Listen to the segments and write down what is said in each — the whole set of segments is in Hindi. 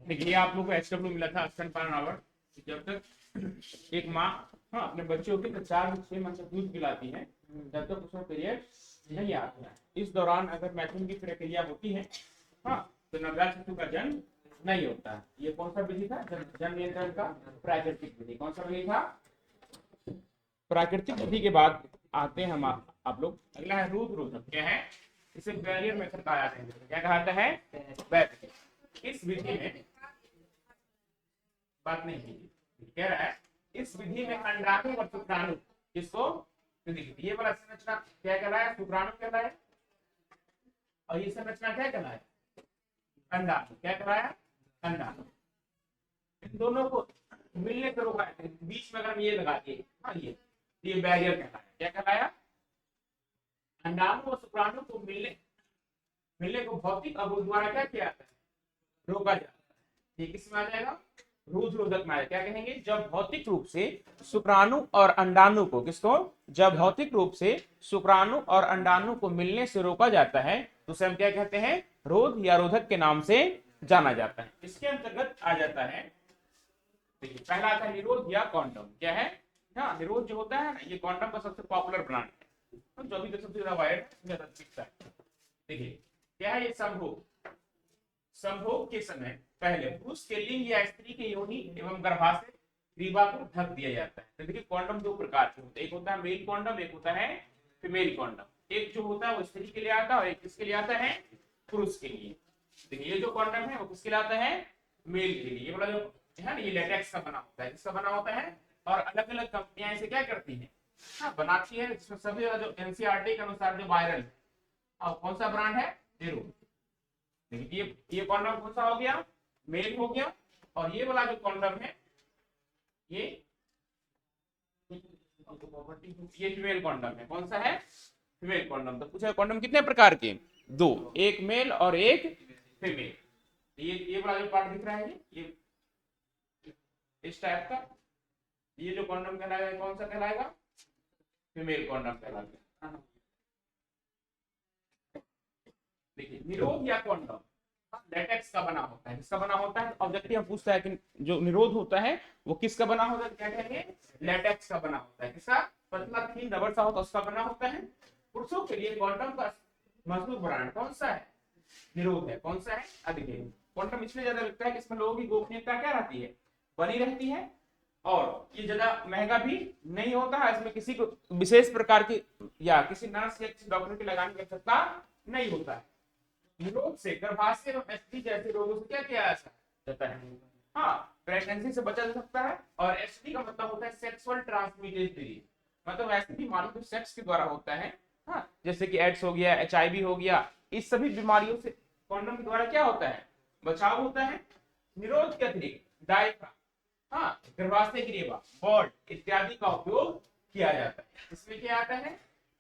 देखिए आप लोग को एचडब्ल्यू मिला था स्तन पालन आवर। जब तक एक माँ अपने बच्चों के 4 से 6 माह तक दूध पिलाती है जब तक उसमें पीरियड नहीं आता है। इस दौरान अगर मैथुन की प्रक्रिया होती है तो नवजात शिशु का जन्म नहीं होता है। ये कौन सा विधि था? जन्म नियंत्रण का प्राकृतिक विधि। कौन सा विधि था? प्राकृतिक विधि के बाद आते हैं हम आप लोग। अगला है रोग रोधक। क्या है? इसे बैरियर मेथड कहा जाता है। क्या कहता है? बैरियर। इस विधि में बात नहीं की, कह रहा है इस विधि में अंडाणु और शुक्राणु किसको? ये वाला संरचना क्या कहलाया? शुक्राणु कहलाया। और ये संरचना क्या कहलाया? अंडाणु। क्या कहलाया? अंडाणु। इन दोनों को मिलने से रोका है। बीच में अगर ये लगा दिए ये बैरियर कहलाया। क्या कहलाया? अंडाणु और शुक्राणु को मिलने को भौतिक अवरोध द्वारा क्या किया जाता है? रोका जाता है। ये किसमें आ जाएगा? रोध रोधक में आएगा। क्या कहेंगे? जब भौतिक रूप से शुक्राणु और अंडाणु को जब भौतिक रूप से शुक्राणु और अंडाणु को मिलने से रोका जाता है तो उसे हम क्या कहते हैं? रोध या रोधक के नाम से जाना जाता है। इसके अंतर्गत आ जाता है, देखिए पहला आता है निरोध या कॉन्डम। क्या है? निरोध जो होता है ना, ये कॉन्डम का सबसे पॉपुलर ब्रांड है, तो जो भी सबसे ज्यादा वायरल है। देखिए क्या है? ये संभोग के समय पहले पुरुष के लिंग या स्त्री के योनि एवं गर्भाशय ग्रीवा को ढक दिया जाता है। तो देखिए कॉन्डम 2 प्रकार के होते हैं। एक होता है मेल कॉन्डम, एक होता है फीमेल कॉन्डम। एक जो होता है वो स्त्री के लिए आता है और एक किसके लिए आता है? पुरुष के लिए। देखिए ये जो कॉन्डम है वो किसके लिए आता है? मेल के लिए। ये वाला जो है ना, ये लेटेक्स का बना होता है। किसका बना होता है? और अलग अलग कंपनियां इसे क्या करती हैं? बनाती है। जिसमें सभी जो एनसीईआरटी के अनुसार जो वायरल है, और कौन सा ब्रांड है? जीरो। देखिए ये कॉन्डम कौन सा हो गया? मेल हो गया। और ये वाला जो कॉन्डम है ये फीमेल कॉन्डम है। कौन सा है? Female condom. तो पूछा कॉन्डम कितने प्रकार के? 2, एक मेल और एक फीमेल। ये वाला जो पार्ट दिख रहा है ये इस टाइप का, ये जो कॉन्डम कहलाएगा कौन सा कहलाएगा? फीमेल कॉन्डम कहलाएगा। देखिए निरोध या कॉन्डम लेटेक्स का बना होता है। किसका बना होता है? ऑब्जेक्टिव पूछता है कि जो निरोध होता है वो किसका बना होता है? क्या कहेंगे? लेटेक्स का बना होता है। किसका? पतला थीन रबर सा होता है उसका बना होता है। पुरुषों के लिए कॉन्डम का मजबूत ब्रांड कौन सा है? निरोध है। कौन सा है? अधिक। कॉन्डम इसलिए ज्यादा बिकता है कि इसमें लोगों की गोपनीयता क्या रहती है? बनी रहती है। और ये ज्यादा महंगा भी नहीं होता है। इसमें किसी को विशेष प्रकार की या किसी नर्स या किसी डॉक्टर की लगाने की आवश्यकता नहीं होता है। निरोध से गर्भाशय एवं एसटी जैसे रोगों से क्या किया जा सकता है? प्रेगनेंसी से बचा जा सकता है। और एसटी का मतलब होता है सेक्सुअल ट्रांसमिटेड डिजीज, मतलब ऐसी बीमारियों जो सेक्स के द्वारा होता है। जैसे कि एड्स हो गया, एचआईवी हो गया, इस सभी बीमारियों से कॉन्डम के द्वारा क्या होता है? बचाव होता है। निरोध के अतिरिक्त डायफ्राम, गर्भाशय ग्रीवा, बॉल्ट इत्यादि का उपयोग किया जाता है। इसमें क्या आता है?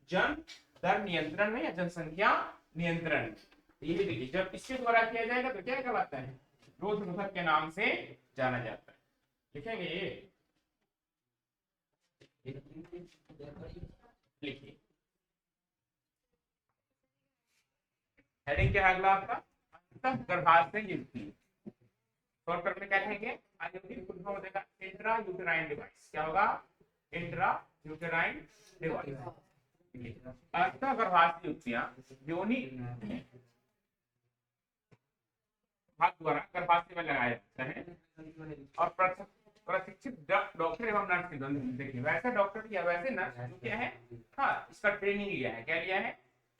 जन्म दर नियंत्रण में या जनसंख्या नियंत्रण में। ये भी देखिए जब इसके द्वारा किया जाएगा तो क्या कहलाता है? रोध रोधक के नाम से जाना जाता है। लिखेंगे ये, लिखिए हेडिंग क्या है अगला आपका? गर्भाशय युक्ति। शॉर्ट कट में क्या कहेंगे? Intra uterine device. क्या होगा? Intra uterine device. अंतः गर्भाशय युक्तियां योनि भाग द्वारा गर्भाशय में लगाया जाता है। और प्रशिक्षित डॉक्टर एवं नर्स के द्वारा। देखिए वैसे डॉक्टर या वैसे नर्स जो क्या है, इसका ट्रेनिंग लिया है। क्या लिया है?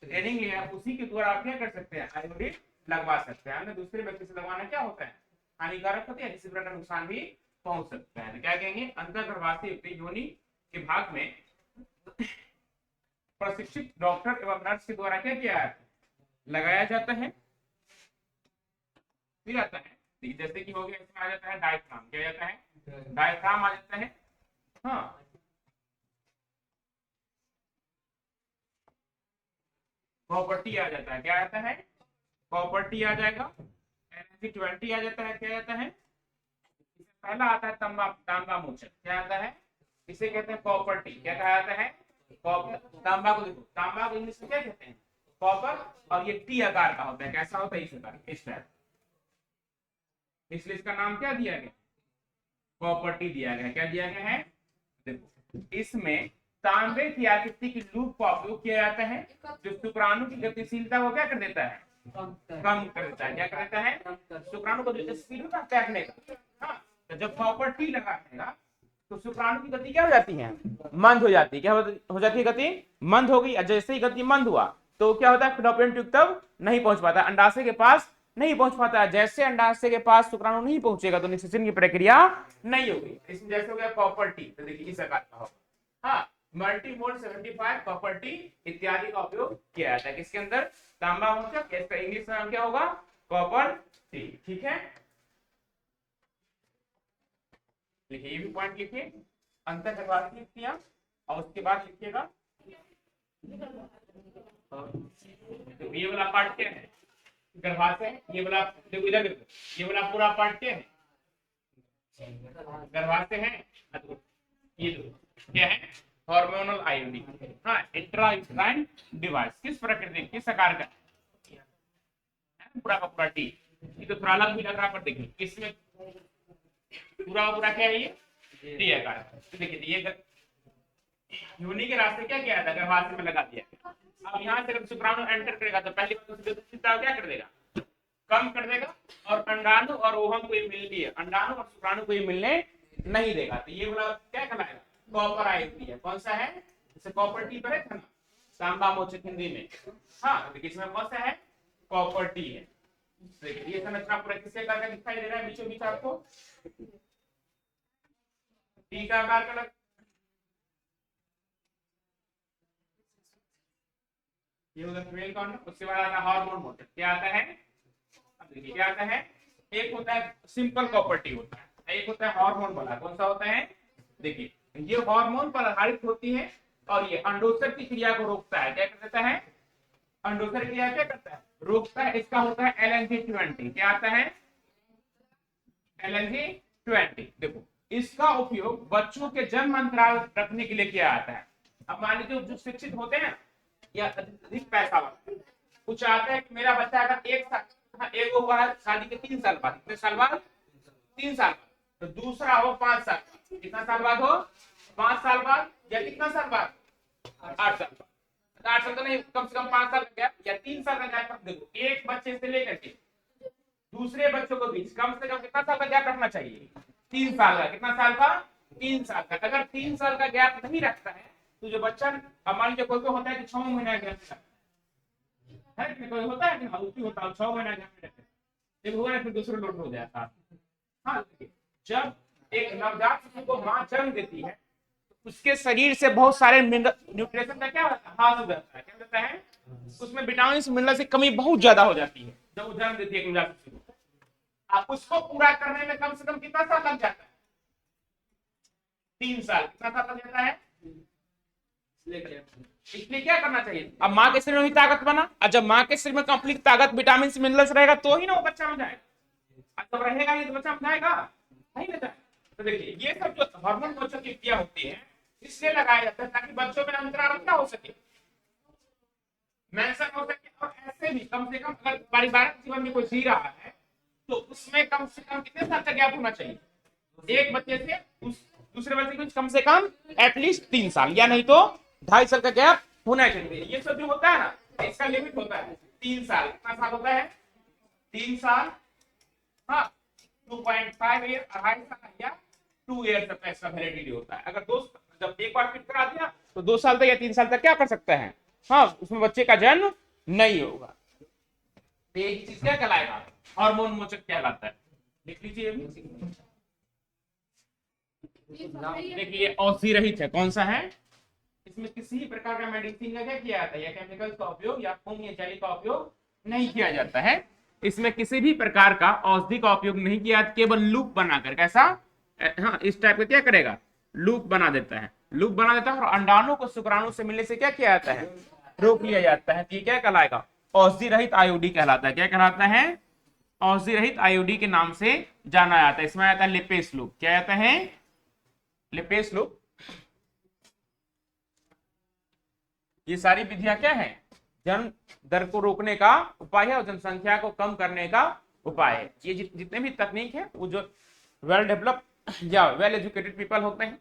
ट्रेनिंग लिया है। उसी के द्वारा आप क्या कर सकते हैं? आयुर्वेद लगवा सकते हैं। दूसरे व्यक्ति से लगवाना क्या होता है? हानिकारक होता है, किसी प्रकार का नुकसान भी पहुंच सकता है। तो क्या कहेंगे? अंतर्गर्भाशय युक्ति योनि के भाग में प्रशिक्षित डॉक्टर एवं नर्स के द्वारा क्या किया है? लगाया जाता है। फिर आता है जैसे कि हो गया, इसमें आ जाता है डायफ्राम। क्या जाता है? डायफ्राम आ जाता है। प्रॉपर्टी आ जाता है। क्या आता है? प्रॉपर्टी आ जाएगा। एनर्जी 20 आ जाता है। क्या जाता है? पहला आता है तांबा मोचक। क्या आता है? इसे कहते हैं प्रॉपर्टी। क्या कहा जाता है? तांबा को देखो, तांबा को इंग्लिश में क्या कहते हैं? कॉपर, और ये टी आकार का होता है। कैसा होता है? इस आकार, इस टाइप। इसलिए इसका नाम क्या दिया गया? कॉपर टी दिया गया। क्या दिया गया है? देखो, इसमें तांबे की आकृति की लूप का उपयोग किया जाता है, जो शुक्राणु की गतिशीलता को क्या कर देता है? कम कर देता है। क्या कर देता है? शुक्राणु को जो स्पीड होता है तैरने का, हाँ, तो जब कॉपर टी लगा रहेगा तो शुक्राणु की गति क्या हो जाती है? मंद हो जाती है। क्या हो जाती है? गति मंद हो गई। और जैसे ही गति मंद हुआ तो क्या होता है? फिलोपियन ट्यूब तब नहीं पहुंच पाता, अंडाशय के पास नहीं पहुंच पाता। जैसे अंडाशय के पास शुक्राणु नहीं पहुंचेगा तो निषेचन की प्रक्रिया नहीं होगी। इसमें जैसे हो गया कॉपर टी, तो देखिए इस आकार का होगा। हाँ, मल्टीमोल 75 कॉपर टी इत्यादि का उपयोग किया जाता है। किसके अंदर? तांबा मोचक। इसका इंग्लिश नाम क्या होगा? Copper T. ठीक है, लिखिए, ये भी पॉइंट लिखिए। अंतर गर्भाशय लिख दिया, और उसके बाद लिखिएगा तो ये वाला पार्ट क्या है? गर्भाशय। ये वाला देखो, इधर देखो, ये वाला पूरा पार्ट क्या है? गर्भाशय है। ये देखो क्या है? हार्मोनल आयोडी। हाँ, इंट्रा यूट्राइन डिवाइस। किस प्रकृति, किस आकार का? पूरा का पूरा टी। ये तो थोड़ा अलग भी लग रहा है, पर देखिए इसमें पूरा पूरा क्या है? ये टी आकार। तो देखिए ये योनि के रास्ते क्या किया था? गर्भाशय में लगा दिया। अब यहाँ से जब शुक्राणु एंटर करेगा तो पहली बात उसकी क्या कर देगा? कम कर देगा, और अंडाणु और ओवम को ये मिलती है, अंडाणु और शुक्राणु को ये मिलने नहीं देगा। तो ये वाला क्या कहलाएगा? कॉपर आयोडी है। कौन सा है? जैसे कॉपर टी पढ़े थे ना, तांबा मोचक हिंदी में। हाँ, देखिए इसमें कौन सा है? कॉपर टी है। देखिए ये संरचना पूरा किसके आकार का दिखाई दे रहा है? बीचों बीच आपको टी का आकार का लग, ये होगा फीमेल कॉर्नर। उसके बाद आता है हार्मोन मोटर। क्या आता है? अब देखिए क्या आता है? एक होता है सिंपल कॉपर टी होता है, एक होता है हार्मोन वाला। कौन सा होता है? देखिए ये हार्मोन पर आधारित होती है, और ये अंडोत्सर्ग की क्रिया को रोकता है। क्या कर देता है? अंडोत्सर्ग क्रिया क्या करता है? रोकता है। इसका होता है LNG-20। क्या आता है? LNG-20। देखो इसका उपयोग बच्चों के जन्म अंतराल रखने के लिए किया जाता है। अब मान लीजिए जो शिक्षित होते हैं या अधिक पैसा वाला, वो चाहता है कि मेरा बच्चा अगर एक साल, एक हुआ है शादी के 3 साल बाद, कितने साल बाद? 3 साल बाद, तो दूसरा हो 5 साल बाद। कितना साल बाद हो? 5 साल बाद, या कितना साल बाद? 8 साल बाद। 8 साल तो नहीं, कम से कम 5 साल का गैप या 3 साल का गैप। देखो एक बच्चे से लेकर के दूसरे बच्चों के बीच कम से कम कितना साल का गैप रखना चाहिए? 3 साल का। कितना साल का? 3 साल का। अगर 3 साल का गैप नहीं रखता है तो जो बच्चा, मान लीजिए कोई होता है कि 6 महीना गैप है, कोई होता है कि होता है 6 महीना गैप रखते हैं, जब हुआ फिर दूसरे लोड हो जाता। हाँ, जब एक नवजात शिशु को मां जन्म देती है तो उसके शरीर से बहुत सारे न्यूट्रिशन का क्या होता है? हास हो जाता है। क्या होता है? उसमें विटामिन मिनरल की कमी बहुत ज्यादा हो जाती है जब वो जन्म देती है नवजात शिशु को। आप उसको पूरा करने में कम से कम कितना साल लग जाता है? 3 साल। कितना साल लग जाता है? इसलिए क्या करना चाहिए? अब माँ के शरीर में भी ताकत बना, और जब माँ के शरीर में कंप्लीट ताकत विटामिन मिनरल्स रहेगा तो ही ना वो बच्चा में जाएगा। जब रहेगा नहीं तो बच्चा में जाएगा नहीं ना जाएगा। तो देखिए ये सब जो हार्मोन मोचक की क्रिया होती है इसलिए लगाया जाता है ताकि बच्चों में अंतराल क्या हो सके? मेंशन हो सके। और ऐसे भी कम से कम अगर पारिवारिक जीवन में कोई जी रहा है तो उसमें कम से कम कितने साल का गैप होना चाहिए? एक बच्चे से दूसरे बच्चे को कम से कम एटलीस्ट 3 साल, या नहीं तो 2.5 साल का गैप होना चाहिए। ये सब जो होता है ना, इसका लिमिट होता है 3 साल। कितना साल होता है? 3 साल। हाँ, 2.5 ईयर, 2.5 साल या 2 ईयर तक इसका वैलिडिटी होता है। अगर जब एक बार फिट करा दिया तो 2 साल तक या 3 साल तक क्या कर सकता है? हाँ, उसमें बच्चे का जन्म नहीं होगा। तो एक चीज क्या कहलाएगा? हार्मोन मोचक कहलाता है। लिख लीजिए। देखिए औषधि रहित है। कौन सा है? इसमें किसी प्रकार का मेडिसिन का क्या किया जाता है या केमिकल का उपयोग या खून या जेली का उपयोग नहीं किया जाता है। इसमें किसी भी प्रकार का औषधि का उपयोग नहीं किया, केवल लूप बनाकर। कैसा? हाँ, इस टाइप का क्या करेगा? लूप बना देता है। लूप बना देता है और अंडाणु को शुक्राणु से मिलने से क्या किया जाता है? रोक लिया जाता है। तो क्या कहलाएगा? औषधि रहित आयोडी कहलाता है। क्या कहलाता है? औषधि रहित आयोडी के नाम से जाना जाता है। इसमें आता है लिपेस लूप। क्या आता है? Lipase loop. ये सारी विधियां क्या है? जन्म दर को रोकने का उपाय है और जनसंख्या को कम करने का उपाय है। ये जितने भी तकनीक है वो जो वेल डेवलप या वेल एजुकेटेड पीपल होते हैं,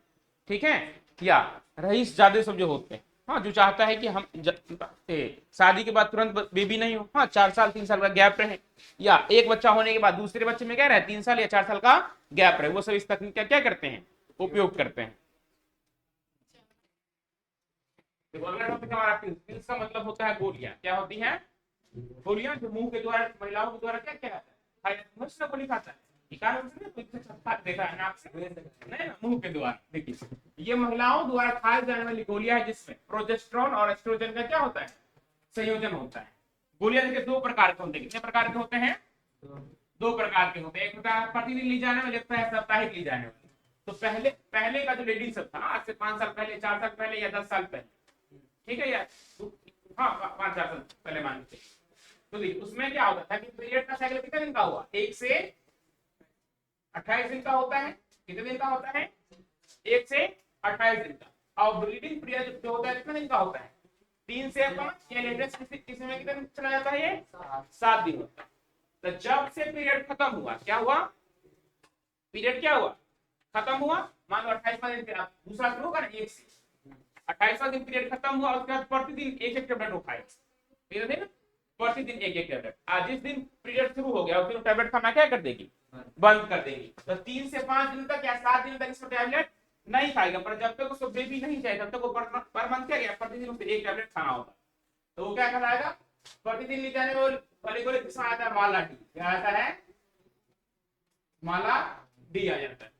ठीक है, या रईस ज्यादा सब जो होते हैं, हाँ, जो चाहता है कि हम शादी के बाद तुरंत बेबी नहीं हो, हाँ, 4 साल 3 साल का गैप रहे, या एक बच्चा होने के बाद दूसरे बच्चे में क्या रहे 3 साल या 4 साल का गैप रहे, वो सब इस तकनीक का क्या करते हैं, उपयोग करते हैं। इसका मतलब होता है गोलियां, क्या होती है, गोलियां जो मुंह के द्वारा, महिलाओं के द्वारा क्या क्या जाता है, गोली खाता है, देखा है नाक से नहीं ना, मुंह के द्वारा। देखिए ये महिलाओं द्वारा खाई जाने वाली गोलियां है जिसमें प्रोजेस्टेरोन और एस्ट्रोजन का क्या होता है, संयोजन होता है। गोलियां देखिए 2 प्रकार के होते हैं, कितने प्रकार के होते हैं, 2 प्रकार के होते हैं। एक प्रकार प्रतिदिन ली जाने वाली, साप्ताहिक ली जाने वाली। तो पहले पहले का जो लेडीज सब था, आज से 5 साल पहले, 4 साल पहले या 10 साल पहले, ठीक है यार, हाँ 5-4 साल पहले मान लीजिए, तो देखिए उसमें क्या होता था कि पीरियड का साइकिल कितने दिन का हुआ, 1 से 28 दिन का होता है। कितने दिन का होता है, 1 से 28 दिन का। और ब्लीडिंग पीरियड जो होता है कितने दिन का होता है, 3 से 5, या लेटेस्ट किसी में कितने दिन चला जाता है, ये 7 दिन होता है। तो जब से पीरियड खत्म हुआ, क्या हुआ, पीरियड क्या हुआ, खत्म हुआ, मान लो 28वां दिन, दूसरा शुरू होगा ना 1 से 28वां दिन पीरियड खत्म हुआ, उसके बाद प्रतिदिन एक एक टेबलेट उठाए, प्रतिदिन एक एक टेबलेट। आज जिस दिन पीरियड शुरू हो गया उस दिन टेबलेट खाना क्या कर देगी, बंद कर देगी। तो 3 से 5 दिन तक या 7 दिन तक इसको टेबलेट नहीं खाएगा, पर जब तक उसको बेबी नहीं चाहिए तब तक वो पर मंथ क्या गया, प्रतिदिन उसे एक टेबलेट खाना होगा। तो वो क्या कहलाएगा, प्रतिदिन ले जाने वाले गोली किसमें आता है, माला डी, क्या आता है, माला डी आ जाता है,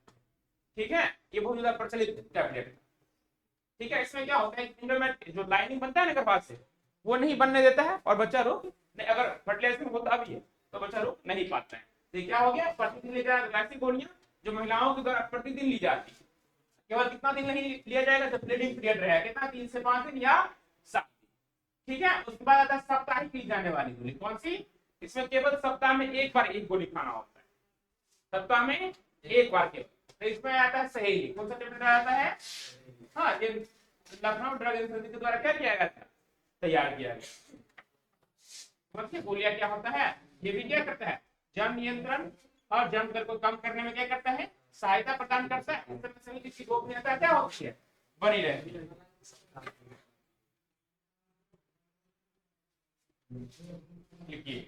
ठीक है। ये बहुत ज्यादा प्रचलित टैबलेट, ठीक है। इसमें क्या होता है, में जो लाइनिंग बनता है ना गर्भाशय से, वो नहीं बनने देता है और बच्चा रोक नहीं, अगर फर्टिलाइजेशन होता भी है तो बच्चा रोक नहीं पाता है। तो क्या हो गया, प्रतिदिन ली जाए ऐसी गोलियां जो महिलाओं के द्वारा प्रतिदिन ली जाती है। केवल कितना दिन नहीं लिया जाएगा, जब ब्लीडिंग पीरियड रहेगा, कितना 3 से 5 दिन या 7 दिन, ठीक है। उसके बाद आता है साप्ताहिक ली जाने वाली गोली, कौन सी, इसमें केवल सप्ताह में एक बार एक गोली खाना होता है, सप्ताह में एक बार केवल। तो इसमें आता है सहेली, कौन सा टेबलेट आता है, हाँ, ये लखनऊ ड्रग एजेंसी के द्वारा क्या किया गया था, तैयार किया गया। मतलब गोलियां क्या होता है, ये भी क्या करता है, जन्म नियंत्रण और जन्म दर को कम करने में क्या करता है, सहायता प्रदान करता है। किसी गोपनीयता क्या होती है, बनी रहती है। लिखिए